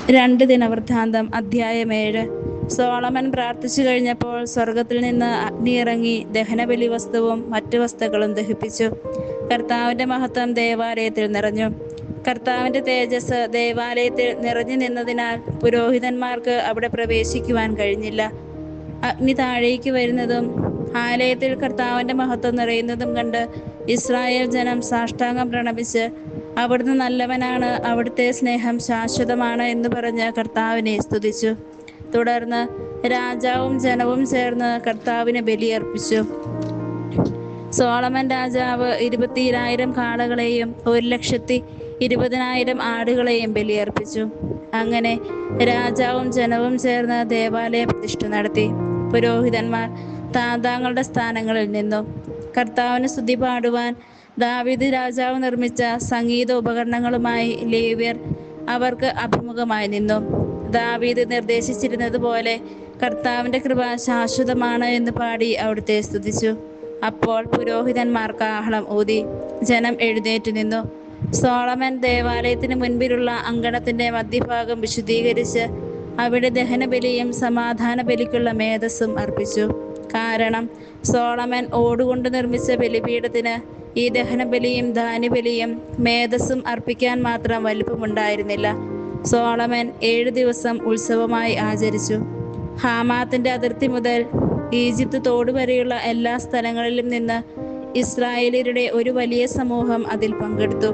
2 ദിനവൃത്താന്തം അധ്യായം 7. സോളമൻ പ്രാർത്ഥിച്ചു കഴിഞ്ഞപ്പോൾ സ്വർഗത്തിൽ നിന്ന് അഗ്നി ഇറങ്ങി ദഹനബലി വസ്തുവും മറ്റു വസ്തുക്കളും ദഹിപ്പിച്ചു. കർത്താവിന്റെ മഹത്വം ദേവാലയത്തിൽ നിറഞ്ഞു. കർത്താവിന്റെ തേജസ് ദേവാലയത്തിൽ നിറഞ്ഞു നിന്നതിനാൽ പുരോഹിതന്മാർക്ക് അവിടെ പ്രവേശിക്കുവാൻ കഴിഞ്ഞില്ല. അഗ്നി താഴേക്ക് വരുന്നതും ആലയത്തിൽ കർത്താവിന്റെ മഹത്വം നിറയുന്നതും കണ്ട് ഇസ്രായേൽ ജനം സാഷ്ടാംഗം പ്രണമിച്ച്, അവിടുന്ന് നല്ലവനാണ്, അവിടുത്തെ സ്നേഹം ശാശ്വതമാണ് എന്ന് പറഞ്ഞ് കർത്താവിനെ സ്തുതിച്ചു. തുടർന്ന് രാജാവും ജനവും ചേർന്ന് കർത്താവിന് ബലിയർപ്പിച്ചു. സോളമൻ രാജാവ് 22,000 കാളകളെയും 1,20,000 ആടുകളെയും ബലിയർപ്പിച്ചു. അങ്ങനെ രാജാവും ജനവും ചേർന്ന് ദേവാലയ പ്രതിഷ്ഠ നടത്തി. പുരോഹിതന്മാർ താന്താങ്ങളുടെ സ്ഥാനങ്ങളിൽ നിന്നു. കർത്താവിന് സ്തുതി പാടുവാൻ ദാവീദ് രാജാവ് നിർമ്മിച്ച സംഗീത ഉപകരണങ്ങളുമായി ലേവ്യർ അവർക്ക് അഭിമുഖമായി നിന്നു. ദാവീദ് നിർദ്ദേശിച്ചിരുന്നത് പോലെ കർത്താവിന്റെ കൃപ ശാശ്വതമാണ് എന്ന് പാടി അവിടുത്തെ സ്തുതിച്ചു. അപ്പോൾ പുരോഹിതന്മാർ കാഹളം ഊതി. ജനം എഴുന്നേറ്റ് നിന്നു. സോളമൻ ദേവാലയത്തിന് മുൻപിലുള്ള അങ്കണത്തിന്റെ മധ്യഭാഗം വിശുദ്ധീകരിച്ച് അവിടെ ദഹനബലിയും സമാധാന ബലിക്കുള്ള മേധസ്സും അർപ്പിച്ചു. കാരണം സോളമൻ ഓടുകൊണ്ട് നിർമ്മിച്ച ബലിപീഠത്തിന് ഈ ദഹനബലിയും ധാന്യബലിയും മേധസ്സും അർപ്പിക്കാൻ മാത്രം വലിപ്പമുണ്ടായിരുന്നില്ല. സോളമൻ 7 ദിവസം ഉത്സവമായി ആചരിച്ചു. ഹാമാത്തിന്റെ അതിർത്തി മുതൽ ഈജിപ്ത് തോട് വരെയുള്ള എല്ലാ സ്ഥലങ്ങളിലും നിന്ന് ഇസ്രായേലിയരുടെ ഒരു വലിയ സമൂഹം അതിൽ പങ്കെടുത്തു.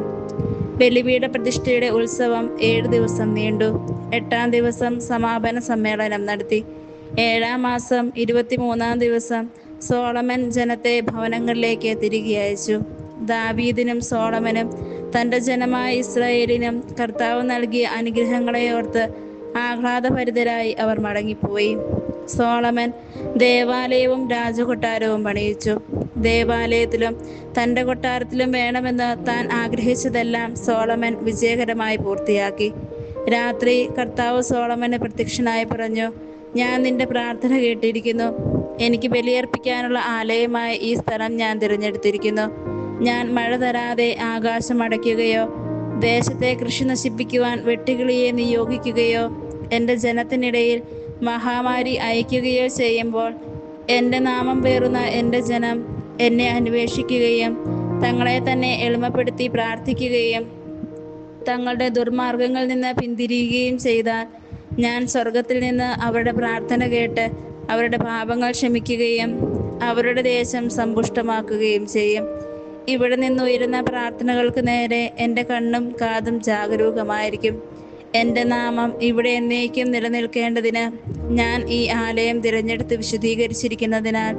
ബലിപീഠ പ്രതിഷ്ഠയുടെ ഉത്സവം 7 ദിവസം നീണ്ടു. 8-ാം ദിവസം സമാപന സമ്മേളനം നടത്തി. 7-ാം മാസം 23-ാം ദിവസം സോളമൻ ജനത്തെ ഭവനങ്ങളിലേക്ക് തിരികെ അയച്ചു. ദാവീദിനും സോളമനും തൻ്റെ ജനമായ ഇസ്രായേലിനും കർത്താവ് നൽകിയ അനുഗ്രഹങ്ങളെ ഓർത്ത് ആഹ്ലാദഭരിതരായി അവർ മടങ്ങിപ്പോയി. സോളമൻ ദേവാലയവും രാജകൊട്ടാരവും പണിയിച്ചു. ദേവാലയത്തിലും തൻ്റെ കൊട്ടാരത്തിലും വേണമെന്ന് താൻ ആഗ്രഹിച്ചതെല്ലാം സോളമൻ വിജയകരമായി പൂർത്തിയാക്കി. രാത്രി കർത്താവ് സോളമന് പ്രത്യക്ഷനായി പറഞ്ഞു, ഞാൻ നിന്റെ പ്രാർത്ഥന കേട്ടിരിക്കുന്നു. എനിക്ക് ബലിയർപ്പിക്കാനുള്ള ആലയമായ ഈ സ്ഥലം ഞാൻ തിരഞ്ഞെടുത്തിരിക്കുന്നു. ഞാൻ മഴ തരാതെ ആകാശം അടയ്ക്കുകയോ ദേശത്തെ കൃഷി നശിപ്പിക്കുവാൻ വെട്ടുകിളിയെ നിയോഗിക്കുകയോ എൻ്റെ ജനത്തിനിടയിൽ മഹാമാരി അയക്കുകയോ ചെയ്യുമ്പോൾ എൻ്റെ നാമം പേറുന്ന എൻ്റെ ജനം എന്നെ അന്വേഷിക്കുകയും തങ്ങളെ തന്നെ എളിമപ്പെടുത്തി പ്രാർത്ഥിക്കുകയും തങ്ങളുടെ ദുർമാർഗങ്ങളിൽ നിന്ന് പിന്തിരിയുകയും ചെയ്താൽ ഞാൻ സ്വർഗത്തിൽ നിന്ന് അവരുടെ പ്രാർത്ഥന കേട്ട് അവരുടെ പാപങ്ങൾ ക്ഷമിക്കുകയും അവരുടെ ദേശം സമ്പുഷ്ടമാക്കുകയും ചെയ്യും. ഇവിടെ നിന്ന് ഉയരുന്ന പ്രാർത്ഥനകൾക്ക് നേരെ എൻ്റെ കണ്ണും കാതും ജാഗരൂകമായിരിക്കും. എൻ്റെ നാമം ഇവിടെ എന്നേക്കും നിലനിൽക്കേണ്ടതിന് ഞാൻ ഈ ആലയം തിരഞ്ഞെടുത്ത് വിശുദ്ധീകരിച്ചിരിക്കുന്നതിനാൽ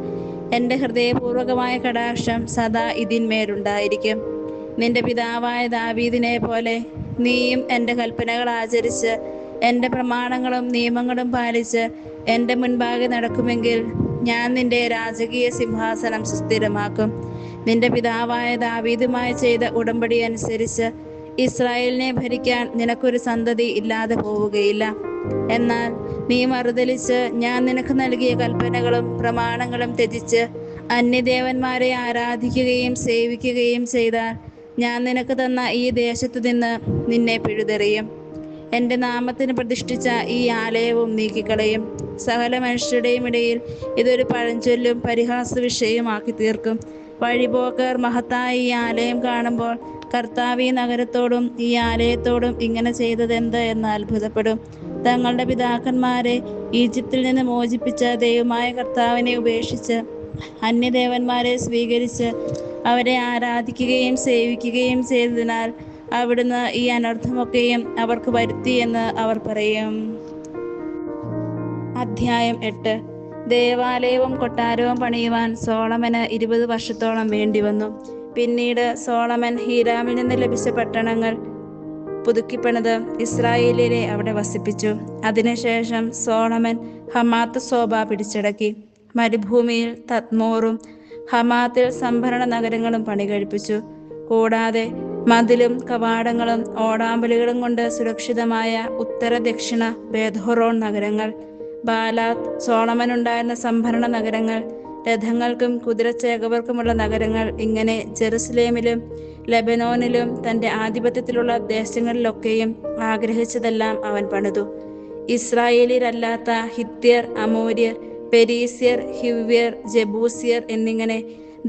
എൻ്റെ ഹൃദയപൂർവകമായ കടാക്ഷം സദാ ഇതിന്മേലുണ്ടായിരിക്കും. നിന്റെ പിതാവായ ദാവീദിനെ പോലെ നീയും എൻ്റെ കൽപ്പനകൾ ആചരിച്ച് എൻ്റെ പ്രമാണങ്ങളും നിയമങ്ങളും പാലിച്ച് എൻ്റെ മുൻപാകെ നടക്കുമെങ്കിൽ ഞാൻ നിന്റെ രാജകീയ സിംഹാസനം സുസ്ഥിരമാക്കും. നിന്റെ പിതാവായ ദാവീദുമായി ചെയ്ത ഉടമ്പടി അനുസരിച്ച് ഇസ്രായേലിനെ ഭരിക്കാൻ നിനക്കൊരു സന്തതി ഇല്ലാതെ പോവുകയില്ല. എന്നാൽ നീ മറുതലിച്ച് ഞാൻ നിനക്ക് നൽകിയ കൽപ്പനകളും പ്രമാണങ്ങളും ത്യജിച്ച് അന്യദേവന്മാരെ ആരാധിക്കുകയും സേവിക്കുകയും ചെയ്താൽ ഞാൻ നിനക്ക് തന്ന ഈ ദേശത്തു നിന്ന് നിന്നെ പിഴുതെറിയും. എൻ്റെ നാമത്തിന് പ്രതിഷ്ഠിച്ച ഈ ആലയവും നീക്കിക്കളയും. സകല മനുഷ്യരുടെയും ഇടയിൽ ഇതൊരു പഴഞ്ചൊല്ലും പരിഹാസ വിഷയമാക്കി തീർക്കും. വഴിപോക്കർ മഹത്തായ ഈ ആലയം കാണുമ്പോൾ കർത്താവ് ഈ നഗരത്തോടും ഈ ആലയത്തോടും ഇങ്ങനെ ചെയ്തതെന്ത് എന്ന് അത്ഭുതപ്പെടും. തങ്ങളുടെ പിതാക്കന്മാരെ ഈജിപ്തിൽ നിന്ന് മോചിപ്പിച്ച ദൈവമായ കർത്താവിനെ ഉപേക്ഷിച്ച് അന്യദേവന്മാരെ സ്വീകരിച്ച് അവരെ ആരാധിക്കുകയും സേവിക്കുകയും ചെയ്തതിനാൽ അവിടുന്ന് ഈ അനർത്ഥമൊക്കെയും അവർക്ക് വരുത്തി എന്ന് അവർ പറയും. അധ്യായം 8. ദേവാലയവും കൊട്ടാരവും പണിയുവാൻ സോളമന് 20 വർഷത്തോളം വേണ്ടിവന്നു. പിന്നീട് സോളമൻ ഹീരാമിൽ നിന്ന് ലഭിച്ച പട്ടണങ്ങൾ പുതുക്കിപ്പണിത് ഇസ്രായേലിയരെ അവിടെ വസിപ്പിച്ചു. അതിനുശേഷം സോളമൻ ഹമാത്ത് സോബ പിടിച്ചടക്കി. മരുഭൂമിയിൽ തദ്മോറും ഹമാത്തിൽ സംഭരണ നഗരങ്ങളും പണി കഴിപ്പിച്ചു. കൂടാതെ മതിലും കവാടങ്ങളും ഓടാമ്പലുകളും കൊണ്ട് സുരക്ഷിതമായ ഉത്തര ദക്ഷിണ ബേത്ഹൊറോൺ നഗരങ്ങൾ, ബാലാത്ത്, സോളമനുണ്ടായിരുന്ന സംഭരണ നഗരങ്ങൾ, രഥങ്ങൾക്കും കുതിരച്ചേകവർക്കുമുള്ള നഗരങ്ങൾ, ഇങ്ങനെ ജെറുസലേമിലും ലെബനോനിലും തൻ്റെ ആധിപത്യത്തിലുള്ള ദേശങ്ങളിലൊക്കെയും ആഗ്രഹിച്ചതെല്ലാം അവൻ പണിതു. ഇസ്രായേലിയരല്ലാത്ത ഹിത്യർ, അമോര്യർ, പെരീസ്യർ, ഹിവ്യർ, ജബൂസിയർ എന്നിങ്ങനെ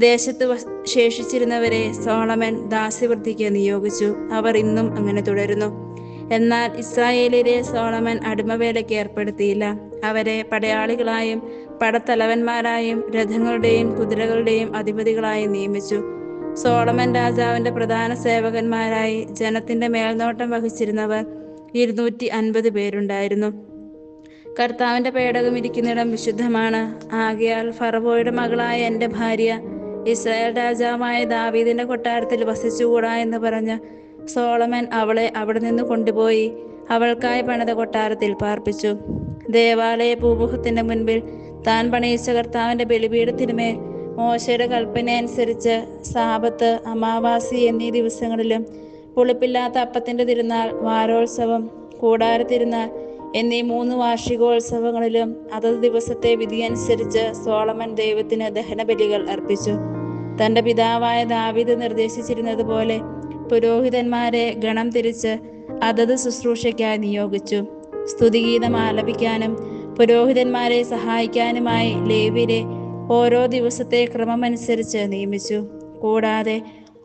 ദേശത്ത് ശേഷിച്ചിരുന്നവരെ സോളമൻ ദാസ്യവൃത്തിക്ക് നിയോഗിച്ചു. അവർ ഇന്നും അങ്ങനെ തുടരുന്നു. എന്നാൽ ഇസ്രായേലിയരെ സോളമൻ അടിമവേലയ്ക്ക് ഏർപ്പെടുത്തിയില്ല. അവരെ പടയാളികളായും പടത്തലവന്മാരായും രഥങ്ങളുടെയും കുതിരകളുടെയും അധിപതികളായും നിയമിച്ചു. സോളമൻ രാജാവിന്റെ പ്രധാന സേവകന്മാരായി ജനത്തിന്റെ മേൽനോട്ടം വഹിച്ചിരുന്നവർ 250 പേരുണ്ടായിരുന്നു. കർത്താവിന്റെ പേടകം ഇരിക്കുന്നിടം വിശുദ്ധമാണ്. ആകയാൽ ഫറവോയുടെ മകളായ എൻ്റെ ഭാര്യ ഇസ്രായേൽ രാജാവായ ദാവീദിന്റെ കൊട്ടാരത്തിൽ വസിച്ചുകൂടാ എന്ന് പറഞ്ഞ് സോളമൻ അവളെ അവിടെ നിന്ന് കൊണ്ടുപോയി അവൾക്കായി പണിത കൊട്ടാരത്തിൽ പാർപ്പിച്ചു. ദേവാലയ പൂമുഖത്തിന്റെ മുൻപിൽ താൻ പണിയിച്ച കർത്താവിന്റെ ബലിപീഠത്തിനുമേൽ മോശയുടെ കൽപ്പന അനുസരിച്ച് സാബത്ത്, അമാവാസി എന്നീ ദിവസങ്ങളിലും പുളിപ്പില്ലാത്ത അപ്പത്തിന്റെ തിരുനാൾ, വാരോത്സവം, കൂടാരത്തിരുന്നാൾ എന്നീ 3 വാർഷികോത്സവങ്ങളിലും അതത് ദിവസത്തെ വിധിയനുസരിച്ച് സോളമൻ ദൈവത്തിന് ദഹനബലികൾ അർപ്പിച്ചു. തന്റെ പിതാവായ ദാവീദ് നിർദ്ദേശിച്ചിരുന്നത് പോലെ പുരോഹിതന്മാരെ ഗണം തിരിച്ച് അതത് ശുശ്രൂഷയ്ക്കായി നിയോഗിച്ചു. സ്തുതിഗീതം ആലപിക്കാനും പുരോഹിതന്മാരെ സഹായിക്കാനുമായി ലേവ്യരെ ഓരോ ദിവസത്തെ ക്രമമനുസരിച്ച് നിയമിച്ചു. കൂടാതെ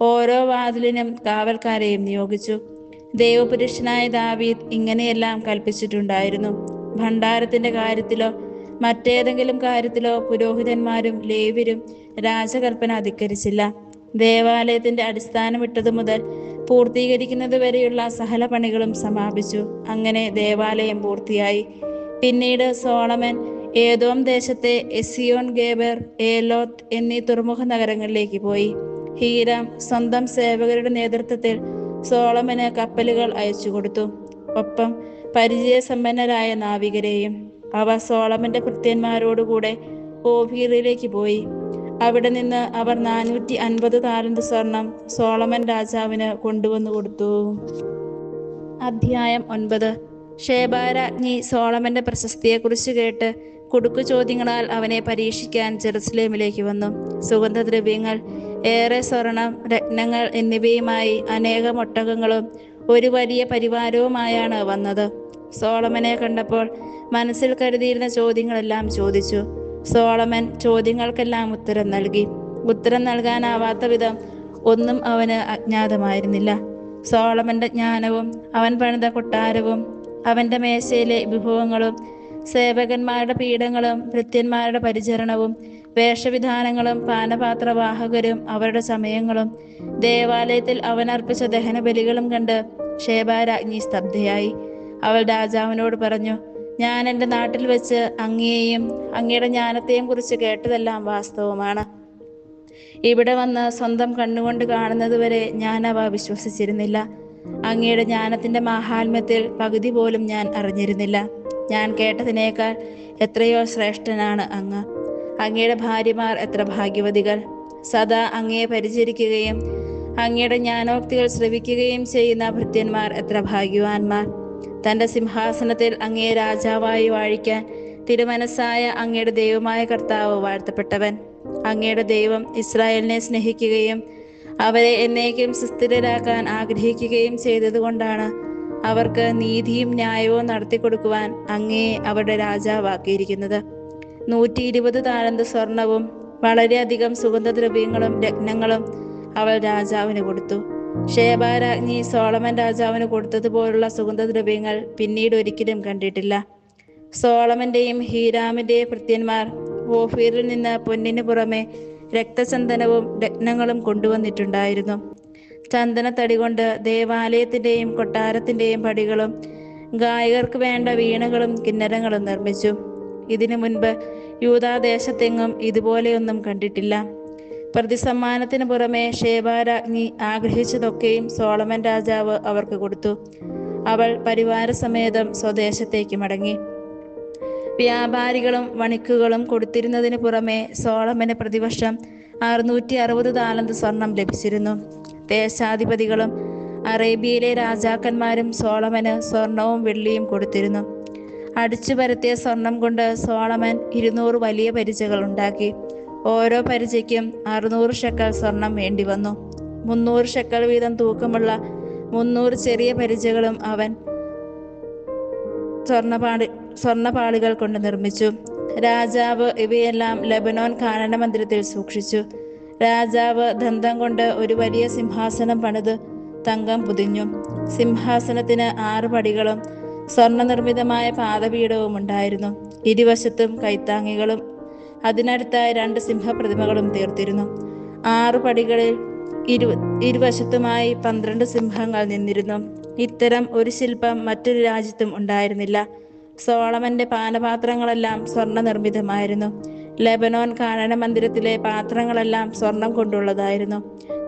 ഓരോ വാതിലിനും കാവൽക്കാരെയും നിയോഗിച്ചു. ദൈവപുരുഷനായ ദാവീദ് ഇങ്ങനെയെല്ലാം കൽപ്പിച്ചിട്ടുണ്ടായിരുന്നു. ഭണ്ഡാരത്തിന്റെ കാര്യത്തിലോ മറ്റേതെങ്കിലും കാര്യത്തിലോ പുരോഹിതന്മാരും ലേവ്യരും രാജകൽപ്പന ധിക്കരിച്ചില്ല. ദേവാലയത്തിന്റെ അടിസ്ഥാനമിട്ടതു മുതൽ പൂർത്തീകരിക്കുന്നത് വരെയുള്ള സകല പണികളും സമാപിച്ചു. അങ്ങനെ ദേവാലയം പൂർത്തിയായി. പിന്നീട് സോളമൻ ഏദോം ദേശത്തെ എസിയോൻ ഗേബർ, ഏലോത്ത് എന്നീ തുറമുഖ നഗരങ്ങളിലേക്ക് പോയി. ഹീരാം സ്വന്തം സേവകരുടെ നേതൃത്വത്തിൽ സോളമന് കപ്പലുകൾ അയച്ചു കൊടുത്തു, ഒപ്പം പരിചയസമ്പന്നരായ നാവികരെയും. അവ സോളമന്റെ ഭൃത്യന്മാരോടുകൂടെ ഓഫീറിലേക്ക് പോയി. അവിടെ നിന്ന് അവർ 450 താലന്ത് സ്വർണം സോളമൻ രാജാവിന് കൊണ്ടുവന്നു കൊടുത്തു. അധ്യായം 9. ഷേബാരാജ്ഞി സോളമന്റെ പ്രശസ്തിയെക്കുറിച്ച് കേട്ട് കുടുക്കു ചോദ്യങ്ങളാൽ അവനെ പരീക്ഷിക്കാൻ ജെറുസലേമിലേക്ക് വന്നു. സുഗന്ധദ്രവ്യങ്ങൾ, ഏറെ സ്വർണം, രത്നങ്ങൾ എന്നിവയുമായി അനേകം ഒട്ടകങ്ങളും ഒരു വലിയ പരിവാരവുമായാണ് വന്നത്. സോളമനെ കണ്ടപ്പോൾ മനസ്സിൽ കരുതിയിരുന്ന ചോദ്യങ്ങളെല്ലാം ചോദിച്ചു. സോളമൻ ചോദ്യങ്ങൾക്കെല്ലാം ഉത്തരം നൽകി. ഉത്തരം നൽകാനാവാത്ത വിധം ഒന്നും അവന് അജ്ഞാതമായിരുന്നില്ല. സോളമന്റെ ജ്ഞാനവും അവൻ പണിത കൊട്ടാരവും അവന്റെ മേശയിലെ വിഭവങ്ങളും സേവകന്മാരുടെ പീഠങ്ങളും ഭൃത്യന്മാരുടെ പരിചരണവും വേഷവിധാനങ്ങളും പാനപാത്രവാഹകരും അവരുടെ സമയങ്ങളും ദേവാലയത്തിൽ അവൻ അർപ്പിച്ച ദഹനബലികളും കണ്ട് ഷേബാരാജ്ഞി സ്തബ്ധയായി. അവൾ രാജാവിനോട് പറഞ്ഞു, ഞാൻ എൻ്റെ നാട്ടിൽ വെച്ച് അങ്ങയെയും അങ്ങയുടെ ജ്ഞാനത്തെയും കുറിച്ച് കേട്ടതെല്ലാം വാസ്തവമാണ്. ഇവിടെ വന്ന് സ്വന്തം കണ്ണുകൊണ്ട് കാണുന്നതുവരെ ഞാൻ അവ വിശ്വസിച്ചിരുന്നില്ല. അങ്ങയുടെ ജ്ഞാനത്തിന്റെ മാഹാത്മ്യത്തിൽ പകുതി പോലും ഞാൻ അറിഞ്ഞിരുന്നില്ല. ഞാൻ കേട്ടതിനേക്കാൾ എത്രയോ ശ്രേഷ്ഠനാണ് അങ്ങ്. അങ്ങയുടെ ഭാര്യമാർ എത്ര ഭാഗ്യവതികൾ. സദാ അങ്ങയെ പരിചരിക്കുകയും അങ്ങയുടെ ജ്ഞാനോക്തികൾ ശ്രവിക്കുകയും ചെയ്യുന്ന ഭൃത്യന്മാർ എത്ര ഭാഗ്യവാന്മാർ. തൻ്റെ സിംഹാസനത്തിൽ അങ്ങയെ രാജാവായി വാഴിക്കാൻ തിരുമനസ്സായ അങ്ങയുടെ ദൈവമായ കർത്താവ് വാഴ്ത്തപ്പെട്ടവൻ. അങ്ങയുടെ ദൈവം ഇസ്രായേലിനെ സ്നേഹിക്കുകയും അവരെ എന്നേക്കും സുസ്ഥിരരാക്കാൻ ആഗ്രഹിക്കുകയും ചെയ്തതുകൊണ്ടാണ് അവർക്ക് നീതിയും ന്യായവും നടത്തിക്കൊടുക്കുവാൻ അങ്ങയെ അവരുടെ രാജാവാക്കിയിരിക്കുന്നത്. 120 താലന്ത് സ്വർണവും വളരെയധികം സുഗന്ധദ്രവ്യങ്ങളും രത്നങ്ങളും അവൾ രാജാവിന് കൊടുത്തു. ഷേബാരാജ്ഞി സോളമൻ രാജാവിന് കൊടുത്തതുപോലുള്ള സുഗന്ധദ്രവ്യങ്ങൾ പിന്നീട് ഒരിക്കലും കണ്ടിട്ടില്ല. സോളമന്റെയും ഹീരാമിന്റെയും ഭൃത്യന്മാർ ഓഫീറിൽ നിന്ന് പൊന്നിന് പുറമെ രക്തചന്ദനവും രത്നങ്ങളും കൊണ്ടുവന്നിട്ടുണ്ടായിരുന്നു. ചന്ദനത്തടി കൊണ്ട് ദേവാലയത്തിന്റെയും കൊട്ടാരത്തിന്റെയും പടികളും ഗായകർക്ക് വേണ്ട വീണകളും കിന്നരങ്ങളും നിർമ്മിച്ചു. ഇതിനു മുൻപ് യൂദാദേശത്തെങ്ങും ഇതുപോലെയൊന്നും കണ്ടിട്ടില്ല. പ്രതിസമ്മാനത്തിന് പുറമെ ഷേബാരാജ്ഞി ആഗ്രഹിച്ചതൊക്കെയും സോളമൻ രാജാവ് അവർക്ക് കൊടുത്തു. അവൾ പരിവാരസമേതം സ്വദേശത്തേക്ക് മടങ്ങി. വ്യാപാരികളും വണിക്കുകളും കൊടുത്തിരുന്നതിന് പുറമെ സോളമന് പ്രതിവർഷം 660 താലന്ത് സ്വർണം ലഭിച്ചിരുന്നു. ദേശാധിപതികളും അറേബ്യയിലെ രാജാക്കന്മാരും സോളമന് സ്വർണവും വെള്ളിയും കൊടുത്തിരുന്നു. അടിച്ചു പരത്തിയ സ്വർണം കൊണ്ട് സോളമൻ 200 വലിയ പരിചകൾ ഉണ്ടാക്കി. ഓരോ പരിചയ്ക്കും 600 ഷെക്കൽ സ്വർണം വേണ്ടി വന്നു. 300 ഷെക്കൽ വീതം തൂക്കമുള്ള 300 ചെറിയ പരിചകളും അവൻ സ്വർണപാളികൾ കൊണ്ട് നിർമ്മിച്ചു. രാജാവ് ഇവയെല്ലാം ലെബനോൻ കാനന മന്ദിരത്തിൽ സൂക്ഷിച്ചു. രാജാവ് ദന്തം കൊണ്ട് ഒരു വലിയ സിംഹാസനം പണിത് തങ്കം പൊതിഞ്ഞു. സിംഹാസനത്തിന് 6 പടികളും സ്വർണനിർമ്മിതമായ പാദപീഠവും ഉണ്ടായിരുന്നു. ഇരുവശത്തും കൈത്താങ്ങികളും അതിനടുത്തായി 2 സിംഹപ്രതിമകളും തീർത്തിരുന്നു. 6 പടികളിൽ ഇരുവശത്തുമായി 12 സിംഹങ്ങൾ നിന്നിരുന്നു. ഇത്തരം ഒരു ശില്പം മറ്റൊരു രാജ്യത്തും ഉണ്ടായിരുന്നില്ല. സോളമന്റെ പാനപാത്രങ്ങളെല്ലാം സ്വർണ്ണ നിർമ്മിതമായിരുന്നു. ലെബനോൻ കാനന മന്ദിരത്തിലെ പാത്രങ്ങളെല്ലാം സ്വർണം കൊണ്ടുള്ളതായിരുന്നു.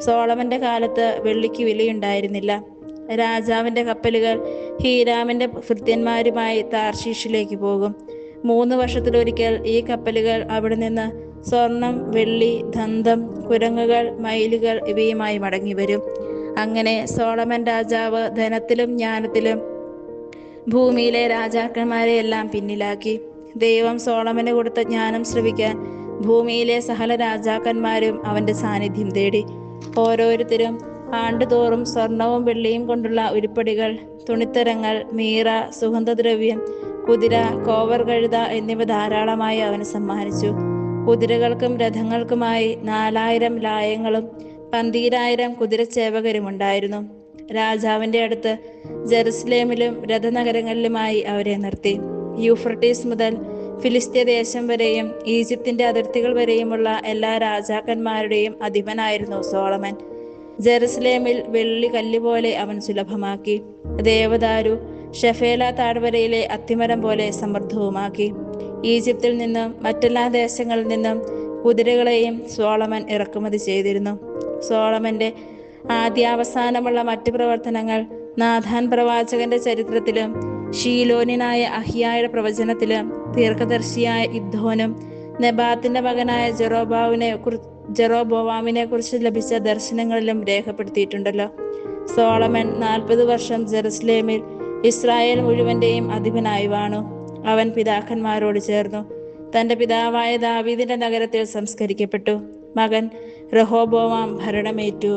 സോളമന്റെ കാലത്ത് വെള്ളിക്ക് വിലയുണ്ടായിരുന്നില്ല. രാജാവിന്റെ കപ്പലുകൾ ഹീരാമിന്റെ ഭൃത്യന്മാരുമായി താർഷീഷിലേക്ക് പോകും. 3 വർഷത്തിലൊരിക്കൽ ഈ കപ്പലുകൾ അവിടെ നിന്ന് സ്വർണം, വെള്ളി, ദന്തം, കുരങ്ങുകൾ, മയിലുകൾ ഇവയുമായി മടങ്ങി വരും. അങ്ങനെ സോളമൻ രാജാവ് ധനത്തിലും ജ്ഞാനത്തിലും ഭൂമിയിലെ രാജാക്കന്മാരെ എല്ലാം പിന്നിലാക്കി. ദൈവം സോളമന് കൊടുത്ത ജ്ഞാനം ശ്രവിക്കാൻ ഭൂമിയിലെ സകല രാജാക്കന്മാരും അവന്റെ സാന്നിധ്യം തേടി. ഓരോരുത്തരും ആണ്ടുതോറും സ്വർണവും വെള്ളിയും കൊണ്ടുള്ള ഉരുപ്പടികൾ, തുണിത്തരങ്ങൾ, മീറ, സുഗന്ധദ്രവ്യം, കുതിര, കോവർ കഴുത എന്നിവ ധാരാളമായി അവന് സമ്മാനിച്ചു. കുതിരകൾക്കും രഥങ്ങൾക്കുമായി 4000 ലായങ്ങളും 12000 കുതിരച്ചേവകരും ഉണ്ടായിരുന്നു. രാജാവിന്റെ അടുത്ത് ജെറുസലേമിലും രഥനഗരങ്ങളിലുമായി അവരെ നിർത്തി. യൂഫ്രട്ടീസ് മുതൽ ഫിലിസ്ത്യ ദേശം വരെയും ഈജിപ്തിന്റെ അതിർത്തികൾ വരെയുമുള്ള എല്ലാ രാജാക്കന്മാരുടെയും അധിപനായിരുന്നു സോളമൻ. ജെറുസലേമിൽ വെള്ളി കല്ലുപോലെ അവൻ സുലഭമാക്കി. ദേവദാരു ഷെഫേല താഴ്വരയിലെ അത്തിമരം പോലെ സമൃദ്ധവുമാക്കി. ഈജിപ്തിൽ നിന്നും മറ്റെല്ലാ ദേശങ്ങളിൽ നിന്നും കുതിരകളെയും സോളമൻ ഇറക്കുമതി ചെയ്തിരുന്നു. സോളമന്റെ ആദ്യാവസാനമുള്ള മറ്റു പ്രവർത്തനങ്ങൾ നാഥാൻ പ്രവാചകന്റെ ചരിത്രത്തിലും ഷീലോനിനായ അഹിയായുടെ പ്രവചനത്തിലും ദീർഘദർശിയായ ഇദ്ദോനും നെബാത്തിന്റെ മകനായ ജെറോബോവാമിനെ കുറിച്ച് ലഭിച്ച ദർശനങ്ങളിലും രേഖപ്പെടുത്തിയിട്ടുണ്ടല്ലോ. സോളമൻ 40 വർഷം ജെറുസലേമിൽ ഇസ്രായേൽ മുഴുവന്റെയും അധിപനായി വാണു. അവൻ പിതാക്കന്മാരോട് ചേർന്നു തന്റെ പിതാവായ ദാവീദിന്റെ നഗരത്തിൽ സംസ്കരിക്കപ്പെട്ടു. മകൻ റഹോബോവാം ഭരണമേറ്റു.